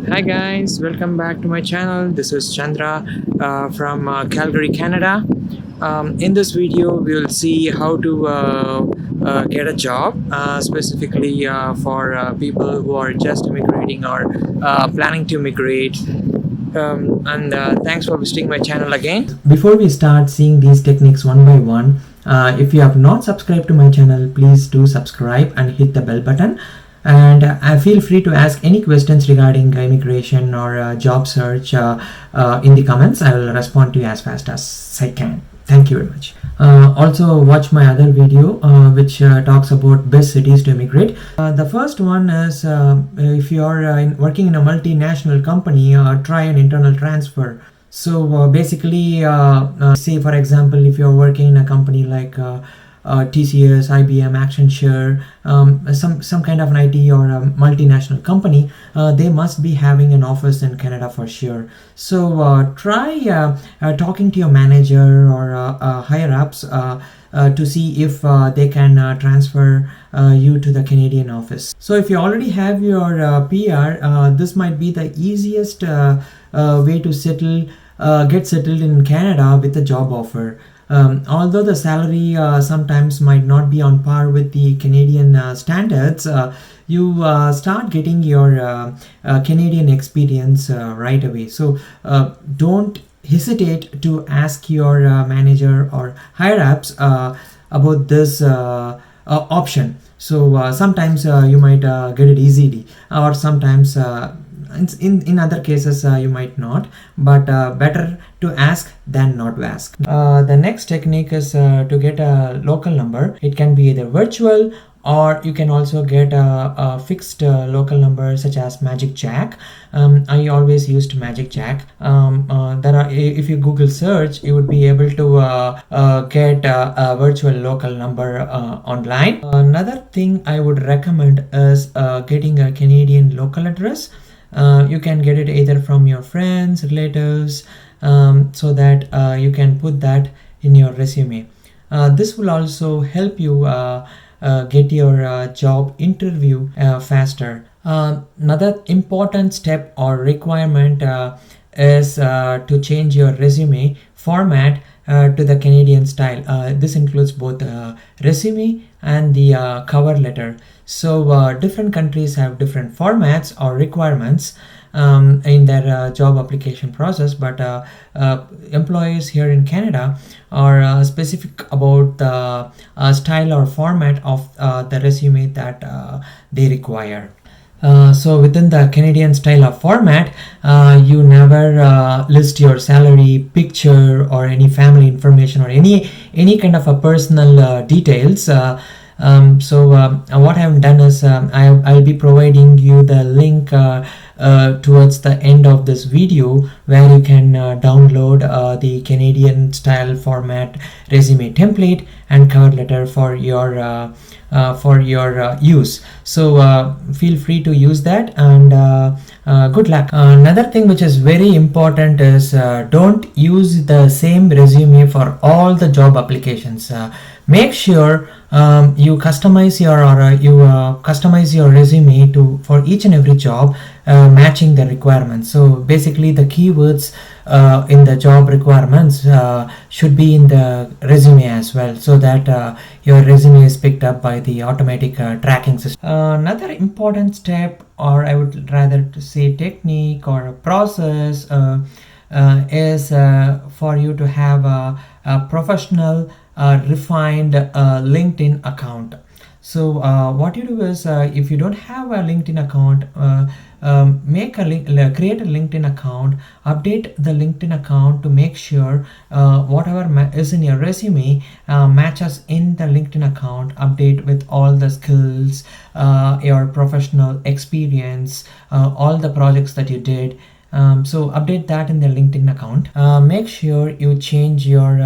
Hi guys, welcome back to my channel. This is Chandra from Calgary, Canada. In this video, we will see how to get a job, specifically for people who are just immigrating or planning to immigrate. And thanks for visiting my channel again. Before we start seeing these techniques one by one, if you have not subscribed to my channel, please do subscribe and hit the bell button. And I feel free to ask any questions regarding immigration or job search in the comments. I will respond to you as fast as I can. Thank you very much. Also watch my other video which talks about best cities to immigrate. The first one is if you are working in a multinational company, try an internal transfer. So basically, say for example, if you're working in a company like TCS, IBM, Accenture, some kind of an IT or a multinational company, they must be having an office in Canada for sure. So try talking to your manager or higher ups to see if they can transfer you to the Canadian office. So if you already have your PR, this might be the easiest way to get settled in Canada with a job offer. Although the salary sometimes might not be on par with the Canadian standards, you start getting your Canadian experience right away. So don't hesitate to ask your manager or higher ups about this option. So sometimes you might get it easily, or sometimes in other cases you might not, but better to ask than not to ask. The next technique is to get a local number. It can be either virtual, or you can also get a fixed local number such as Magic Jack. I always used Magic Jack. If you Google search, you would be able to get a virtual local number online. Another thing I would recommend is getting a Canadian local address. You can get it either from your friends, relatives, so that you can put that in your resume. This will also help you get your job interview faster. Another important step or requirement is to change your resume format to the Canadian style. This includes both resume and the cover letter. So different countries have different formats or requirements in their job application process, but employers here in Canada are specific about the style or format of the resume that they require. So within the Canadian style of format, you never list your salary, picture, or any family information, or any kind of a personal details. What I've done is I'll be providing you the link towards the end of this video, where you can download the Canadian style format resume template and cover letter for your use. So feel free to use that, and good luck. Another thing which is very important is don't use the same resume for all the job applications. Make sure you customize your resume for each and every job, matching the requirements. So basically the keywords in the job requirements should be in the resume as well, so that your resume is picked up by the automatic tracking system. Another important step, or I would rather to say technique or a process, is for you to have a professional refined LinkedIn account. So what you do is, if you don't have a LinkedIn account, create a LinkedIn account, update the LinkedIn account to make sure whatever is in your resume matches in the LinkedIn account. Update with all the skills, your professional experience, all the projects that you did. So update that in the LinkedIn account. Make sure you change your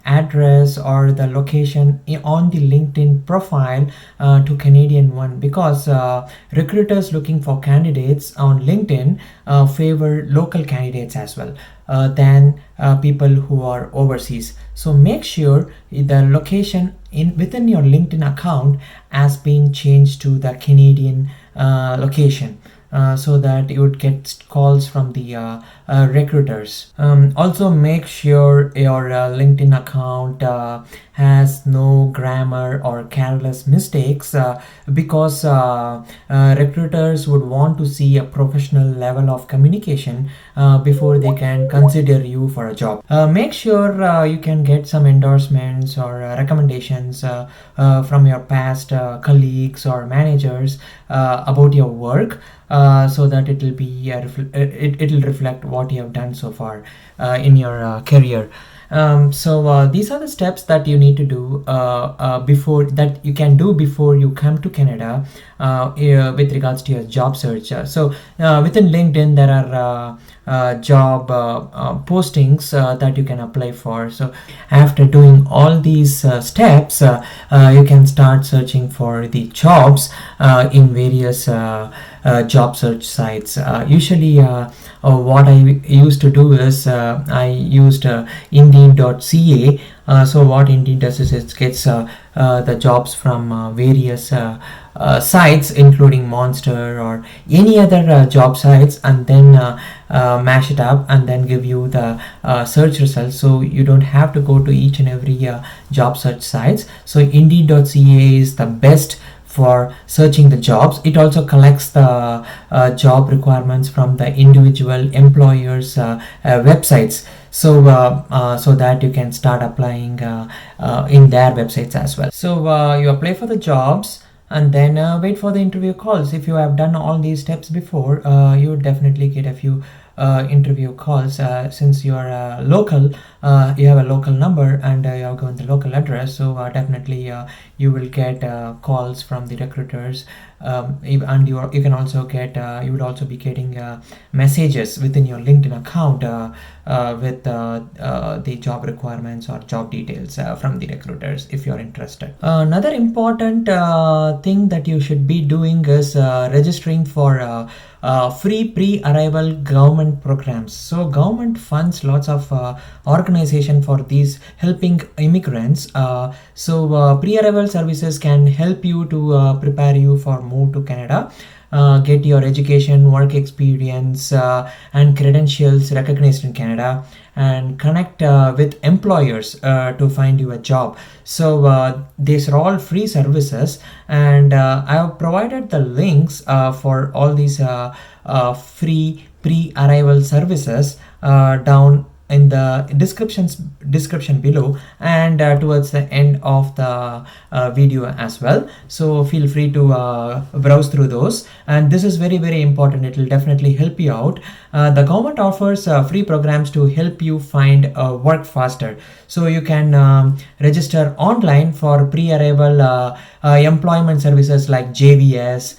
address or the location on the LinkedIn profile to Canadian one, because recruiters looking for candidates on LinkedIn favor local candidates as well than people who are overseas. So make sure the location within your LinkedIn account has been changed to the Canadian location. so that you would get calls from the recruiters. Also, make sure your LinkedIn account has no grammar or careless mistakes, because recruiters would want to see a professional level of communication before they can consider you for a job. Make sure you can get some endorsements or recommendations from your past colleagues or managers about your work, so that it will be it will reflect what you have done so far in your career. These are the steps that you need to do before that you can do before you come to Canada with regards to your job search. Within LinkedIn there are job postings that you can apply for. So after doing all these steps, you can start searching for the jobs in various job search sites. Usually what I used to do is I used Indeed.ca. So what Indeed does is it gets the jobs from various sites, including Monster or any other job sites, and then mash it up and then give you the search results, so you don't have to go to each and every job search sites. So Indeed.ca is the best for searching the jobs. It also collects the job requirements from the individual employers' websites, so that you can start applying in their websites as well. So you apply for the jobs and then wait for the interview calls. If you have done all these steps before, you would definitely get a few interview calls, since you are local. You have a local number and you have given the local address, so definitely you will get calls from the recruiters, and you can also get you would also be getting messages within your LinkedIn account with the job requirements or job details from the recruiters if you're interested. Another important thing that you should be doing is registering for free pre-arrival government programs. So government funds lots of organization for these helping immigrants. Pre-arrival services can help you to prepare you for move to Canada, get your education, work experience, and credentials recognized in Canada, and connect with employers to find you a job. So these are all free services, and I have provided the links for all these free pre-arrival services down in the description below, and towards the end of the video as well. So feel free to browse through those, and this is very, very important. It will definitely help you out. The government offers free programs to help you find work faster. So you can register online for pre-arrival employment services like JVS,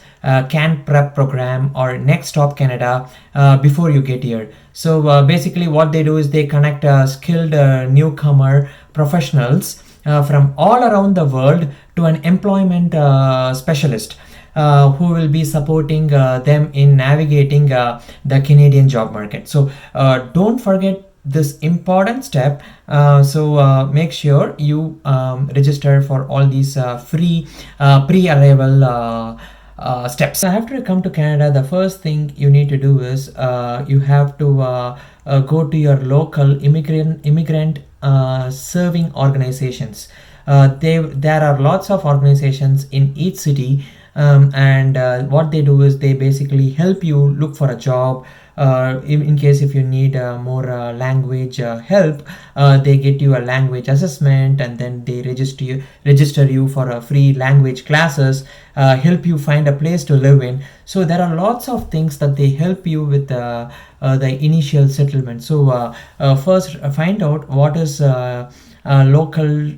Can Prep program, or Next Stop Canada before you get here. So basically what they do is they connect skilled newcomer professionals from all around the world to an employment specialist who will be supporting them in navigating the Canadian job market. So don't forget this important step. Make sure you register for all these free pre-arrival steps. After you come to Canada, the first thing you need to do is you have to go to your local immigrant serving organizations. There are lots of organizations in each city, and what they do is they basically help you look for a job. In case if you need more language help, they get you a language assessment, and then they register you for a free language classes, help you find a place to live in. So there are lots of things that they help you with the initial settlement. So first find out what is local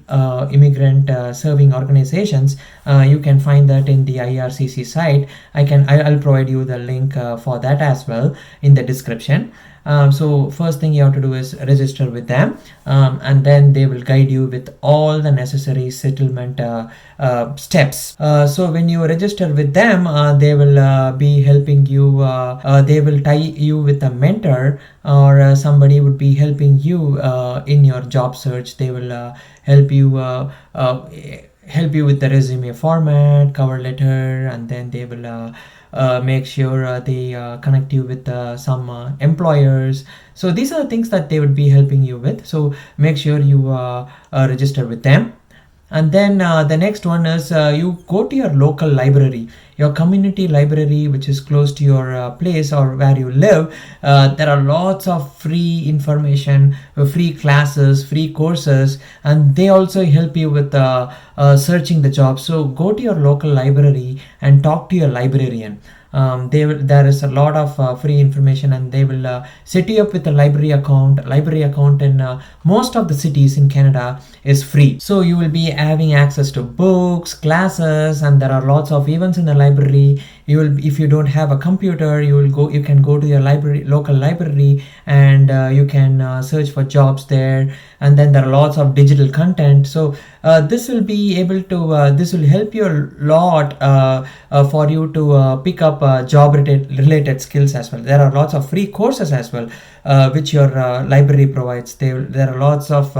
immigrant serving organizations. You can find that in the IRCC site. I'll provide you the link for that as well in the description. So first thing you have to do is register with them, and then they will guide you with all the necessary settlement steps. So when you register with them, they will be helping you. They will tie you with a mentor, or somebody would be helping you in your job search. They will help you with the resume format, cover letter, and then they will make sure they connect you with some employers. So these are the things that they would be helping you with. So make sure you register with them. And then the next one is you go to your local library, your community library, which is close to your place or where you live. There are lots of free information, free classes, free courses, and they also help you with searching the job. So go to your local library and talk to your librarian. There is a lot of free information, and they will set you up with a library account. Library account in most of the cities in Canada is free, so you will be having access to books, classes, and there are lots of events in the library. You will, if you don't have a computer, you can go to your local library, and you can search for jobs there. And then there are lots of digital content. So this will help you a lot for you to pick up job related skills as well. There are lots of free courses as well, which your library provides. There are lots of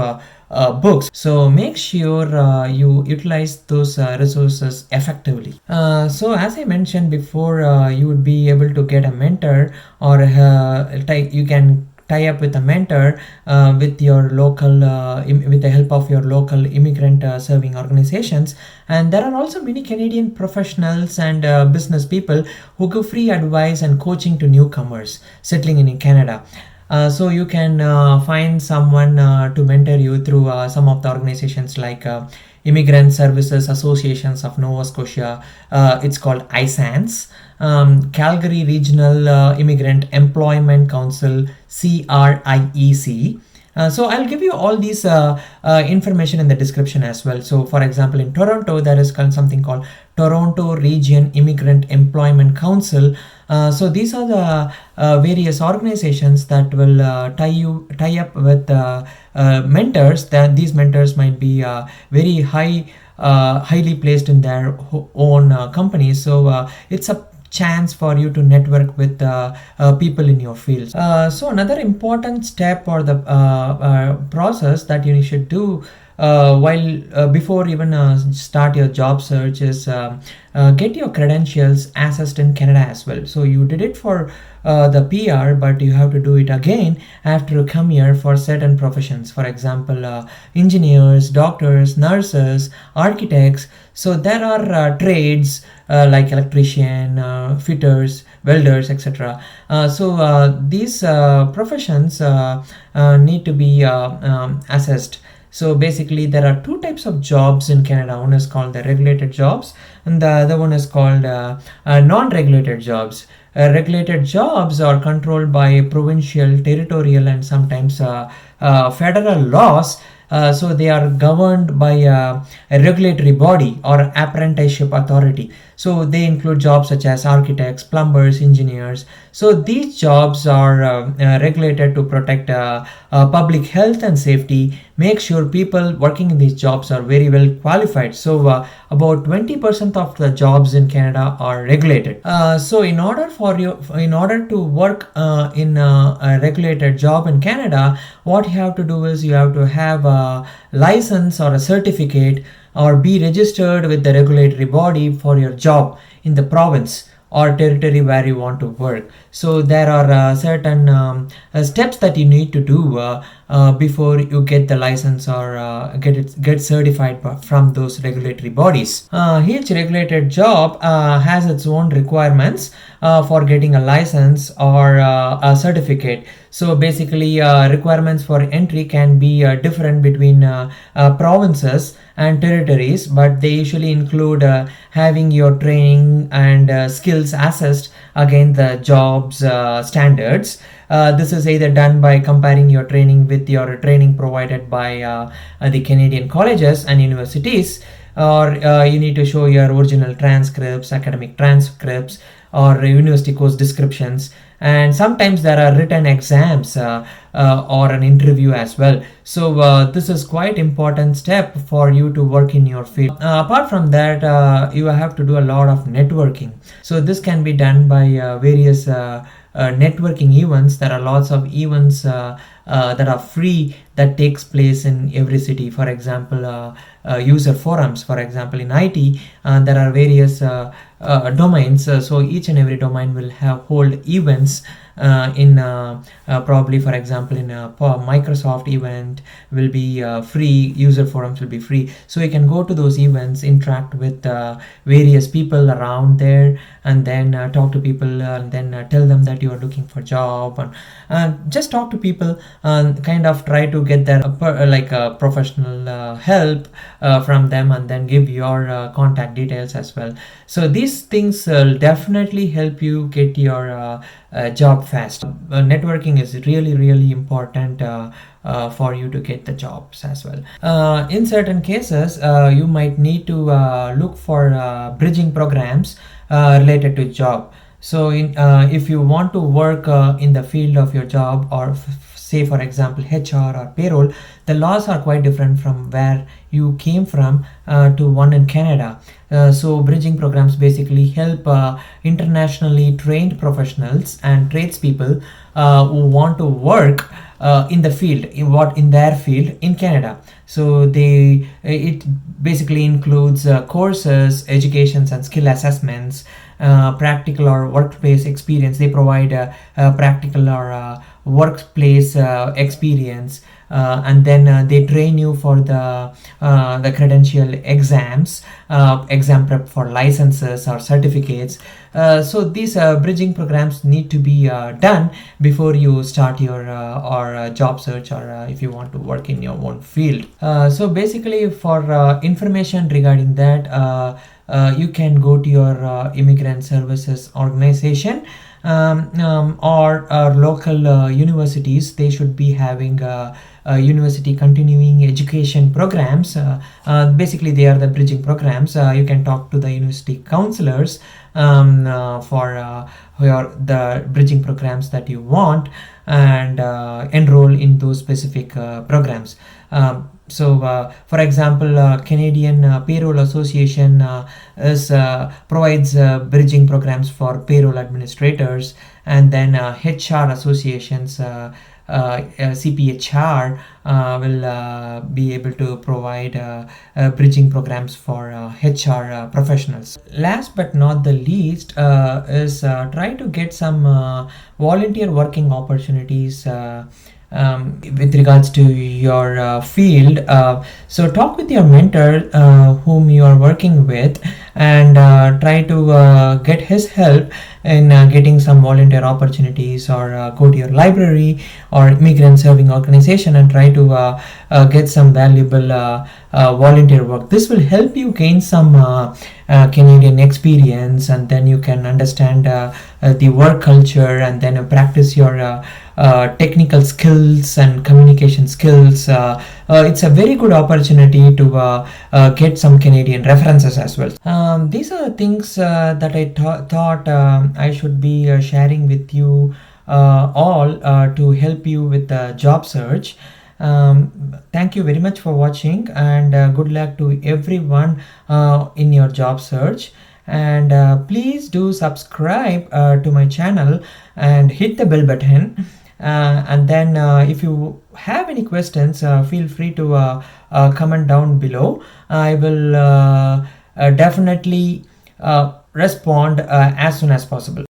books. So make sure you utilize those resources effectively. So as I mentioned before, you would be able to get a mentor, or you can tie up with a mentor with your local with the help of your local immigrant serving organizations. And there are also many Canadian professionals and business people who give free advice and coaching to newcomers settling in Canada. So you can find someone to mentor you through some of the organizations like Immigrant Services Associations of Nova Scotia. It's called ISANS. Calgary Regional Immigrant Employment Council, CRIEC. So I'll give you all these information in the description as well. So for example, in Toronto, there is something called Toronto Region Immigrant Employment Council. So these are the various organizations that will tie up with mentors. That these mentors might be very highly placed in their own companies. So it's a chance for you to network with people in your field. So another important step or the process that you should do before even start your job search is get your credentials assessed in Canada as well. So you did it for the PR, but you have to do it again after you come here for certain professions. For example, engineers, doctors, nurses, architects. So there are trades like electrician, fitters, welders, etc. So these professions need to be assessed. So basically there are two types of jobs in Canada. One is called the regulated jobs, and the other one is called non-regulated jobs. Regulated jobs are controlled by provincial, territorial, and sometimes federal laws. So they are governed by a regulatory body or apprenticeship authority. So they include jobs such as architects, plumbers, engineers. So these jobs are regulated to protect public health and safety, make sure people working in these jobs are very well qualified. So about 20% of the jobs in Canada are regulated. So in order to work in a regulated job in Canada, what you have to do is you have to have a license or a certificate or be registered with the regulatory body for your job in the province or territory where you want to work. So there are certain steps that you need to do before you get the license or get certified from those regulatory bodies. Each regulated job has its own requirements for getting a license or a certificate. So basically requirements for entry can be different between provinces and territories, but they usually include having your training and skills assessed against the job's standards. This is either done by comparing your training with your training provided by the Canadian colleges and universities, or you need to show your original transcripts, academic transcripts, or university course descriptions. And sometimes there are written exams or an interview as well. So this is quite important step for you to work in your field. Apart from that, you have to do a lot of networking. So this can be done by various networking events. There are lots of events that are free that takes place in every city. For example, user forums. For example, in IT, there are various domains. So each and every domain will hold events in probably, for example, in a Microsoft event will be free. User forums will be free, so you can go to those events, interact with various people around there, and then talk to people, and then tell them that you are looking for job, and just talk to people and kind of try to get their professional help from them, and then give your contact details as well. So these things will definitely help you get your job fast. Networking is really important for you to get the jobs as well. In certain cases, you might need to look for bridging programs related to job. So if you want to work in the field of your job, or say for example HR or payroll, the laws are quite different from where you came from to one in Canada. So bridging programs basically help internationally trained professionals and tradespeople who want to work in the field, in their field in Canada. So it basically includes courses, educations and skill assessments, practical or workplace experience. They provide practical or workplace experience, and then they train you for the credential exams, exam prep for licenses or certificates. So these bridging programs need to be done before you start your job search, or if you want to work in your own field. So basically, for information regarding that, you can go to your Immigrant Services Organization, or local universities. They should be having university continuing education programs. Basically, they are the bridging programs. You can talk to the university counselors for the bridging programs that you want, and enroll in those specific programs. So, for example, Canadian Payroll Association provides bridging programs for payroll administrators, and then HR associations, CPHR will be able to provide bridging programs for HR professionals. Last but not the least is try to get some volunteer working opportunities with regards to your field. So talk with your mentor whom you are working with, and try to get his help in getting some volunteer opportunities, or go to your library or Immigrant Serving Organization and try to get some valuable volunteer work. This will help you gain some Canadian experience, and then you can understand the work culture, and then practice your technical skills and communication skills. It's a very good opportunity to get some Canadian references as well. These are the things that I thought I should be sharing with you all to help you with the job search. Thank you very much for watching, and good luck to everyone in your job search. And please do subscribe to my channel and hit the bell button. And then if you have any questions, feel free to comment down below. I will definitely respond as soon as possible.